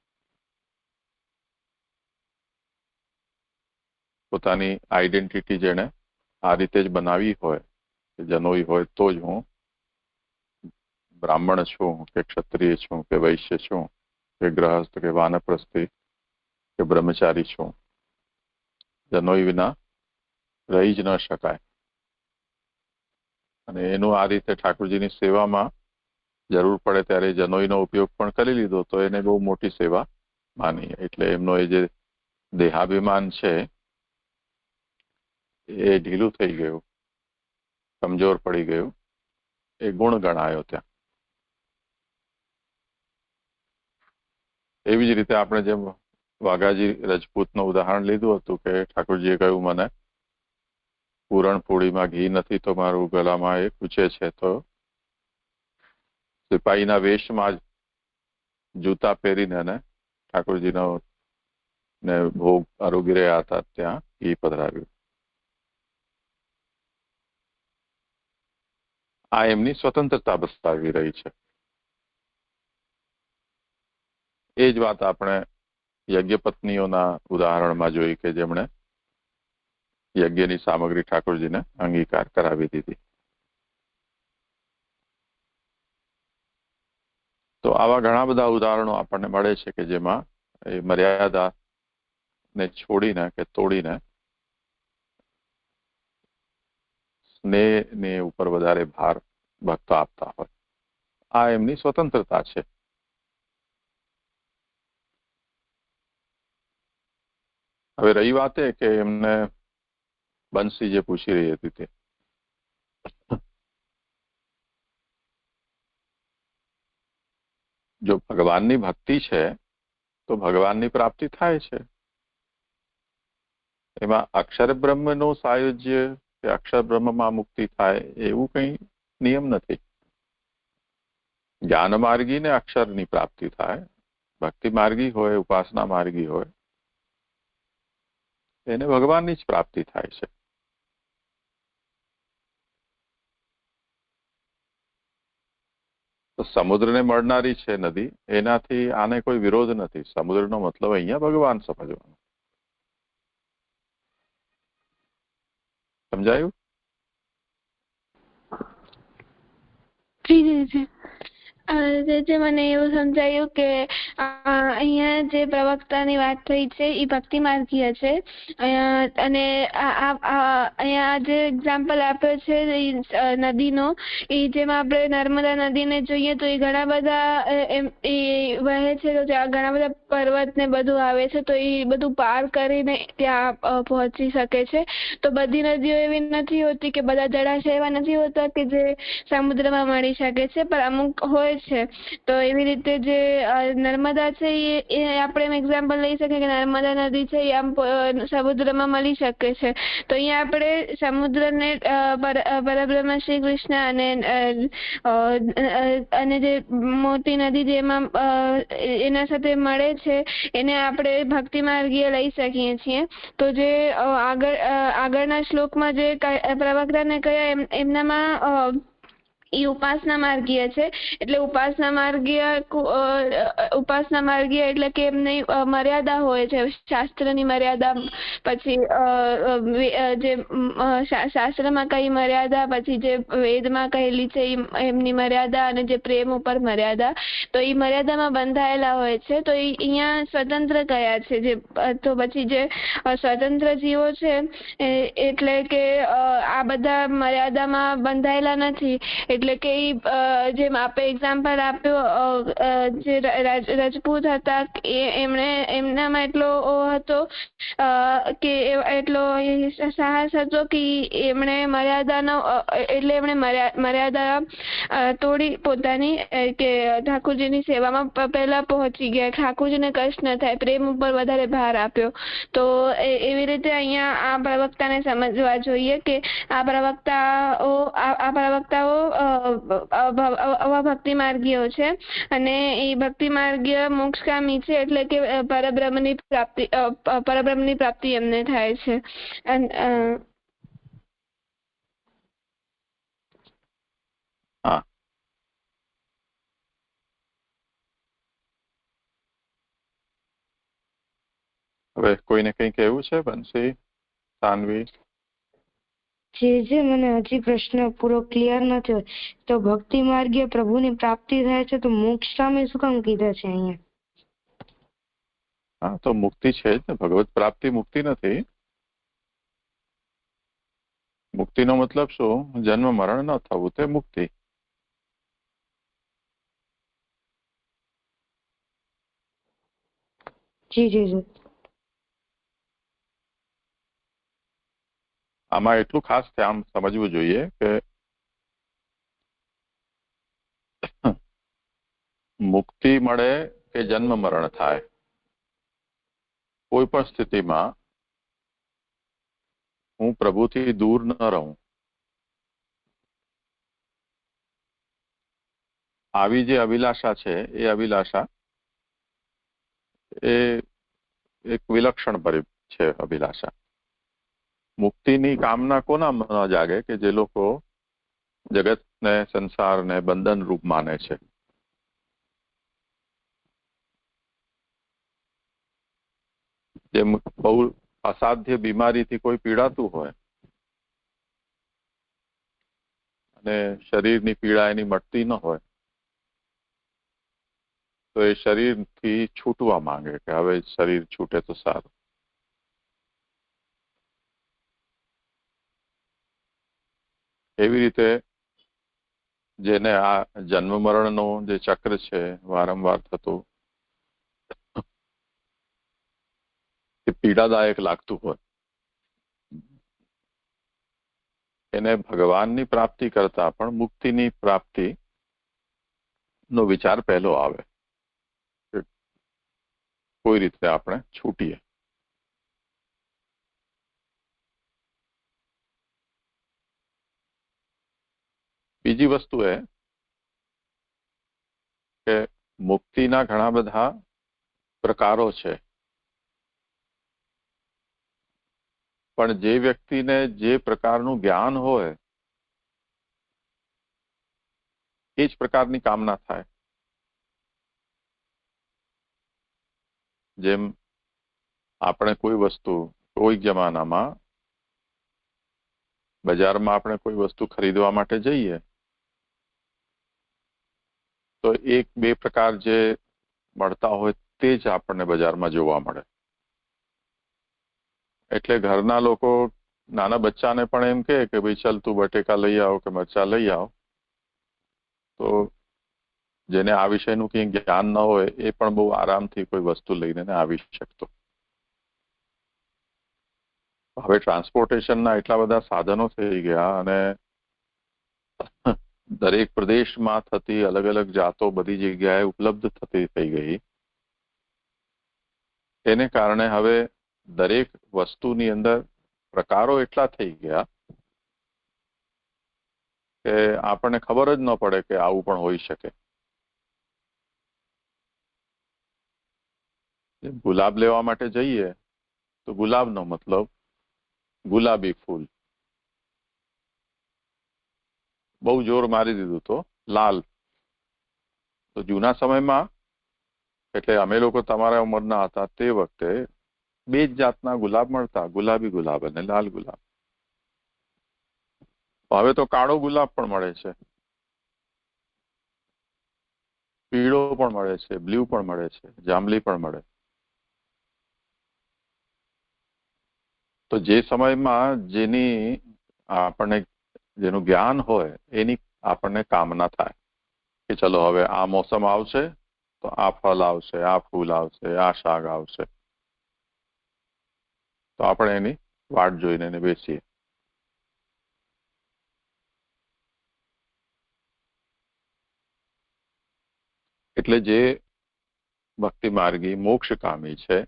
પોતાની આઈડેન્ટિટી જેને આ રીતે જ બનાવી હોય, જનોઈ હોય તો જ હું બ્રાહ્મણ છું કે ક્ષત્રિય છું કે વૈશ્ય છું કે ગ્રહસ્થ કે વાનપ્રસ્થી કે બ્રહ્મચારી છું. જનોઈ વિના રહી જ ન શકાય. અને એનું આ રીતે ઠાકોરજીની સેવામાં જરૂર પડે ત્યારે જનોઈનો ઉપયોગ પણ કરી લીધો તો એને બહુ મોટી સેવા માની. એટલે એમનો એ જે દેહાભિમાન છે એ ઢીલું થઈ ગયું, કમજોર પડી ગયું, એ ગુણ ગણાયો ત્યાં. એવી જ રીતે આપણે જેમ વાઘાજી રજપૂતનું ઉદાહરણ લીધું હતું કે ઠાકોરજીએ કહ્યું મને પૂરણપોળીમાં ઘી નથી તો મારું ગળામાં એ ખૂંચે છે, તો સિપાહીના વેશમાં જ જૂતા પહેરીને ઠાકોરજીનો ને ભોગ આરોગી રહ્યા હતા ત્યાં ઘી પધરાવ્યું. આ એમની સ્વતંત્રતા બતાવી રહી છે. એ જ વાત આપણે યજ્ઞપત્નીઓના ઉદાહરણમાં જોઈ કે જેમણે યજ્ઞની સામગ્રી ઠાકોરજીને અંગીકાર કરાવી દીધી. તો આવા ઘણા બધા ઉદાહરણો આપણને મળે છે કે જેમાં એ મર્યાદાને છોડીને કે તોડીને સ્નેહને ઉપર વધારે ભાર ભક્તો આપતા હોય. આ એમની સ્વતંત્રતા છે. હવે રહી વાત એ કે એમને બંસી જે પૂછી રહી હતી તે જો ભગવાનની ભક્તિ છે તો ભગવાનની પ્રાપ્તિ થાય છે. એમાં અક્ષર બ્રહ્મનું સાયુજ્ય કે અક્ષર બ્રહ્મમાં મુક્તિ થાય એવું કંઈ નિયમ નથી. જ્ઞાન માર્ગી ને અક્ષરની પ્રાપ્તિ થાય. ભક્તિ માર્ગી હોય, ઉપાસના માર્ગી હોય, એને ભગવાનની જ પ્રાપ્તિ થાય છે. તો સમુદ્રને મળનારી છે નદી, એનાથી આને કોઈ વિરોધ નથી. સમુદ્રનો મતલબ અહીંયા ભગવાન સમજવાનો. સમજાયું? જે મને એવું સમજાયું કે અહીંયા જે પ્રવક્તાની વાત થઈ છે એ ભક્તિ માર્ગીય છે. અને અહીંયા જે એક્ઝામ્પલ આપ્યો છે નદીનો, એ જેમ આપણે નર્મદા નદીને જોઈએ તો એ ઘણા બધા એ વહે છે, તો ત્યાં ઘણા બધા પર્વત ને બધું આવે છે, તો એ બધું પાર કરીને ત્યાં પહોંચી શકે છે. તો બધી નદીઓ એવી નથી હોતી કે બધા જળાશય એવા નથી હોતા કે જે સમુદ્રમાં મળી શકે છે, પણ અમુક હોય છે. તો એવી રીતે જે નર્મદા છે એ આપણે એક્ઝામ્પલ લઈ શકીએ કે નર્મદા નદી છે એ આમ સમુદ્રમાં મળી શકે છે. તો અહીંયા આપણે સમુદ્રને પરબ્રહ્મ શ્રી કૃષ્ણ અને જે મોટી નદી જેમાં એના સાથે મળે છે એને આપણે ભક્તિ માર્ગીય લઈ શકીએ છીએ. તો જે આગળના શ્લોકમાં જે પ્રવક્તાને કહ્યા એમનામાં એ ઉપાસના માર્ગીય છે. એટલે ઉપાસના માર્ગીય એટલે કે એમની મર્યાદા હોય છે, શાસ્ત્રની મર્યાદા, પછી જે શાસ્ત્રમાં કઈ મર્યાદા, પછી જે વેદમાં કહેલી છે એમની મર્યાદા, અને જે પ્રેમ ઉપર મર્યાદા, તો એ મર્યાદામાં બંધાયેલા હોય છે. તો એ અહીંયા સ્વતંત્ર કયા છે. જે તો પછી જે સ્વતંત્ર જીવો છે એટલે કે આ બધા મર્યાદામાં બંધાયેલા નથી. એટલે કે જેમ આપણે એક્ઝામ્પલ આપ્યો જે રજપૂત હતા એમનામાં એટલો હતો કે એટલો સાહસ હતો કે એમણે મર્યાદા તોડી પોતાની કે ઠાકોરજીની સેવામાં પહેલા પહોંચી ગયા. ઠાકોરજીને કષ્ટ ન થાય, પ્રેમ ઉપર વધારે ભાર આપ્યો. તો એવી રીતે અહીંયા આ પ્રવક્તાને સમજવા જોઈએ કે આ પ્રવક્તાઓ ભક્તિ માર્ગીઓ છે, અને એ ભક્તિ માર્ગીય મોક્ષકામી છે. એટલે કે પરબ્રહ્મની પ્રાપ્તિ એમને થાય છે. હા, કોઈને કંઈ કહેવું છે? બંસી, સાનવી? જે મને હજી પ્રશ્ન પૂરો ક્લિયર નથી. તો ભક્તિ માર્ગે પ્રભુની પ્રાપ્તિ થાય છે, તો મોક્ષ સામે શું કામ કીધા છે અહીંયા? હા, તો મુક્તિ છે જ ને. ભગવત પ્રાપ્તિ મુક્તિ નથી. મુક્તિનો મતલબ શું? જન્મ મરણ ન થવું, તે મુક્તિ. જી જી જી. આમાં એટલું ખાસ ધ્યાન સમજવું જોઈએ કે મુક્તિ મળે કે જન્મ મરણ થાય, કોઈ પણ સ્થિતિમાં હું પ્રભુથી દૂર ન રહું, આવી જે અભિલાષા છે એ અભિલાષા એ એક વિલક્ષણ છે અભિલાષા. મુક્તિની કામના કોના ન જાગે? કે જે લોકો જગતને, સંસારને બંધન રૂપ માને છે. જેમ બહુ અસાધ્ય બીમારીથી કોઈ પીડાતું હોય અને શરીરની પીડા એની મટતી ન હોય, તો એ શરીરથી છૂટવા માંગે કે હવે શરીર છૂટે તો સારું. એવી રીતે જેને આ જન્મ મરણનો જે ચક્ર છે વારંવાર થતું, એ પીડાદાયક લાગતું હોય, એને ભગવાનની પ્રાપ્તિ કરતા પણ મુક્તિની પ્રાપ્તિ નો વિચાર પહેલો આવે કે કોઈ રીતે આપણે છૂટીએ. બીજી વસ્તુ એ કે મુક્તિના ઘણા બધા પ્રકારો છે, પણ જે વ્યક્તિને જે પ્રકારનું જ્ઞાન હોય એ જ પ્રકારની કામના થાય. જેમ આપણે કોઈ વસ્તુ કોઈ જમાનામાં બજારમાં આપણે કોઈ વસ્તુ ખરીદવા માટે જઈએ તો એક બે પ્રકાર જે મળતા હોય તે જ આપણને બજારમાં જોવા મળે. એટલે ઘરના લોકો નાના બચ્ચાને પણ એમ કહે કે ભાઈ ચાલ તું બટેકા લઈ આવ કે મરચા લઈ આવ, તો જેને આ વિષયનું કંઈ જ્ઞાન ન હોય એ પણ બહુ આરામથી કોઈ વસ્તુ લઈને આવી શકતો. હવે ટ્રાન્સપોર્ટેશનના એટલા બધા સાધનો થઈ ગયા અને દરેક પ્રદેશમાં થતી અલગ અલગ જાતો બધી જગ્યાએ ઉપલબ્ધ થતી થઈ ગઈ. એને કારણે હવે દરેક વસ્તુની અંદર પ્રકારો એટલા થઈ ગયા કે આપણને ખબર જ ન પડે કે આવું પણ હોઈ શકે. ગુલાબ લેવા માટે જઈએ તો ગુલાબનો મતલબ ગુલાબી ફૂલ. બહુ જોર મારી દીધું તો લાલ. તો જૂના સમયમાં, એટલે અમે લોકો તમારા ઉંમરના હતા તે વખતે બે જ જાતના ગુલાબ મળતા, ગુલાબી ગુલાબ અને લાલ ગુલાબ. હવે તો કાળો ગુલાબ પણ મળે છે, પીળો પણ મળે છે, બ્લુ પણ મળે છે, જાંબલી પણ મળે. તો જે સમયમાં જેનું જ્ઞાન હોય એની આપણને કામના થાય કે ચલો હવે આ મોસમ આવશે તો આ ફળ આવશે, આ ફૂલ આવશે, આ શાક આવશે, તો આપણે એની વાટ જોઈને એને બેસીએ. એટલે જે ભક્તિ માર્ગી મોક્ષકામી છે,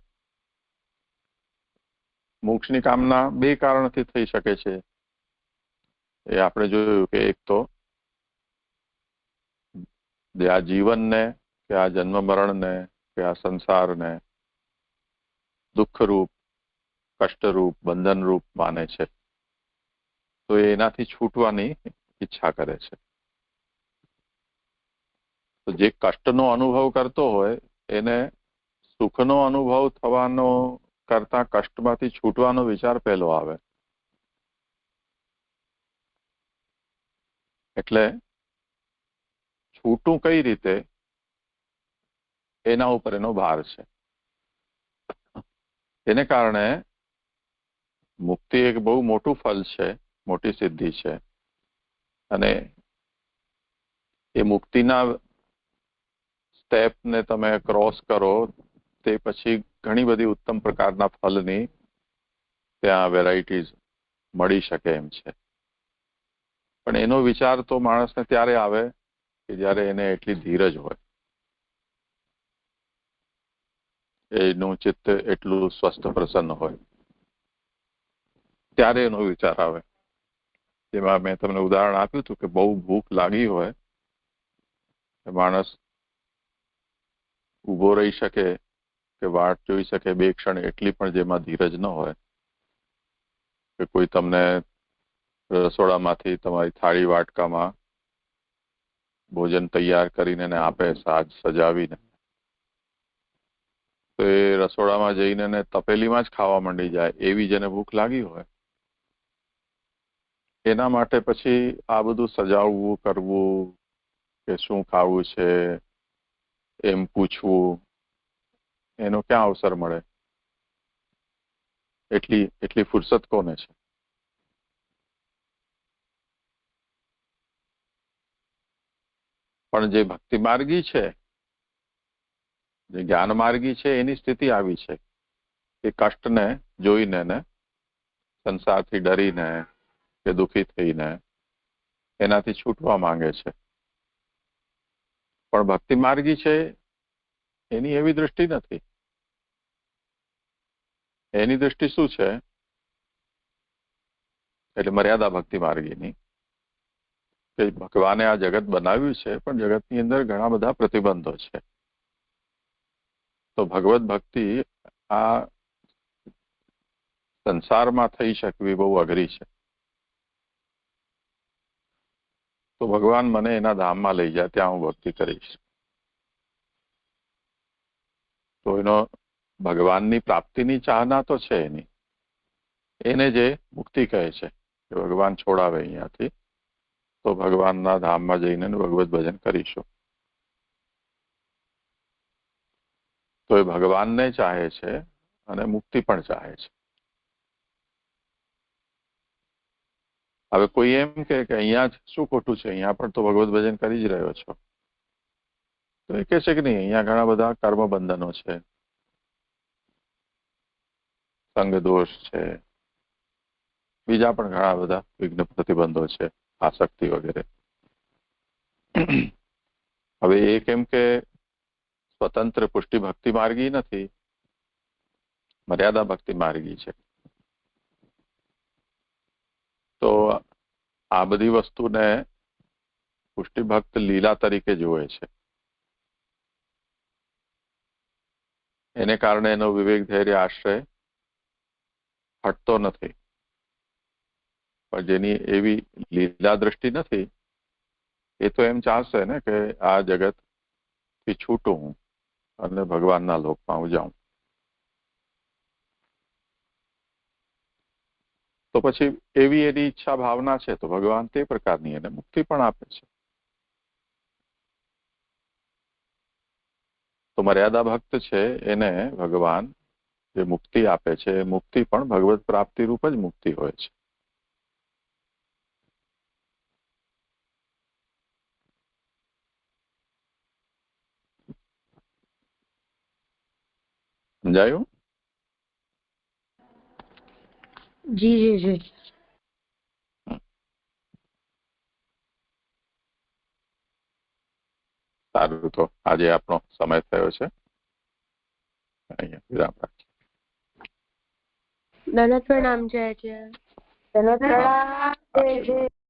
મોક્ષની કામના બે કારણથી થઈ શકે છે. એ આપણે જોયું કે એક તો આ જીવનને કે આ જન્મ મરણને કે આ સંસારને દુઃખરૂપ, કષ્ટરૂપ, બંધનરૂપ માને છે, તો એનાથી છૂટવાની ઈચ્છા કરે છે. તો જે કષ્ટનો અનુભવ કરતો હોય એને સુખનો અનુભવ થવાનો કરતા કષ્ટમાંથી છૂટવાનો વિચાર પહેલો આવે. એટલે છૂટું કઈ રીતે એના ઉપર એનો ભાર છે. એને કારણે મુક્તિ એક બહુ મોટું ફલ છે, મોટી સિદ્ધિ છે, અને એ મુક્તિના સ્ટેપને તમે ક્રોસ કરો તે પછી ઘણી બધી ઉત્તમ પ્રકારના ફલની ત્યાં વેરાયટીઝ મળી શકે એમ છે. પણ એનો વિચાર તો માણસને ત્યારે આવે કે જ્યારે એને એટલી ધીરજ હોય, એનું ચિત્ત એટલું સ્વસ્થ પ્રસન્ન હોય, ત્યારે એનો વિચાર આવે. જેમાં મેં તમને ઉદાહરણ આપ્યું હતું કે બહુ ભૂખ લાગી હોય, માણસ ઉભો રહી શકે કે વાટ જોઈ શકે બે ક્ષણ, એટલી પણ જેમાં ધીરજ ન હોય, કે કોઈ તમને રસોડામાંથી તમારી થાળી વાટકામાં ભોજન તૈયાર કરીને એને આપે, સાજ સજાવીને, તો એ રસોડામાં જઈને ને તપેલીમાં જ ખાવા માંડી જાય, એવી જેને ભૂખ લાગી હોય. એના માટે પછી આ બધું સજાવવું, કરવું, કે શું ખાવું છે એમ પૂછવું, એનો ક્યાં અવસર મળે? એટલી ફુરસત કોને છે? પણ જે ભક્તિ માર્ગી છે, જે જ્ઞાન માર્ગી છે, એની સ્થિતિ આવી છે કે કષ્ટને જોઈને ને સંસારથી ડરીને કે દુઃખી થઈને એનાથી છૂટવા માંગે છે. પણ ભક્તિ માર્ગી છે એની એવી દૃષ્ટિ નથી. એની દૃષ્ટિ શું છે? એટલે મર્યાદા ભક્તિ માર્ગીની, કે ભગવાને આ જગત બનાવ્યું છે, પણ જગતની અંદર ઘણા બધા પ્રતિબંધો છે. તો ભગવત ભક્તિ આ સંસારમાં થઈ શકવી બહુ અઘરી છે. તો ભગવાન મને એના ધામમાં લઈ જાય, ત્યાં હું ભક્તિ કરીશ. તો એનો ભગવાનની પ્રાપ્તિની ચાહના તો છે એની, એને જે મુક્તિ કહે છે કે ભગવાન છોડાવે અહીંયાથી, તો ભગવાનના ધામમાં જઈને ભગવત ભજન કરીશું. તો એ ભગવાનને ચાહે છે અને મુક્તિ પણ ચાહે છે. હવે કોઈ એમ કે અહીંયા જ શું ખોટું છે, અહીંયા પણ તો ભગવત ભજન કરી જ રહ્યો છો. તો એ કહે છે કે નહીં, અહીંયા ઘણા બધા કર્મ બંધનો છે, સંગ દોષ છે, બીજા પણ ઘણા બધા વિઘ્ન પ્રતિબંધો છે, આસક્તિ વગેરે. હવે એ કેમ કે સ્વતંત્ર પુષ્ટિ ભક્તિ માર્ગી નથી, મર્યાદા ભક્તિ માર્ગી છે. તો આ બધી વસ્તુને પુષ્ટિ ભક્ત લીલા તરીકે જુએ છે. એને કારણે એનો વિવેક, ધૈર્ય, આશ્રય હટતો નથી. પણ જેની એવી લીલા દ્રષ્ટિ નથી, એ તો એમ ચાહશે ને કે આ જગત થી છૂટું હું અને ભગવાનના લોકમાં હું જાઉં. તો પછી એવી એની ઈચ્છા ભાવના છે, તો ભગવાન તે પ્રકારની એને મુક્તિ પણ આપે છે. તો મર્યાદા ભક્ત છે એને ભગવાન જે મુક્તિ આપે છે, એ મુક્તિ પણ ભગવત પ્રાપ્તિ રૂપ જ મુક્તિ હોય છે. સમજાયું? જી જી જી. સારું, તો આજે આપણો સમય થયો છે, અહીંયા વિરામ રાખીએ. દનત પ્રણામ જય જય. ધન્યવાદ.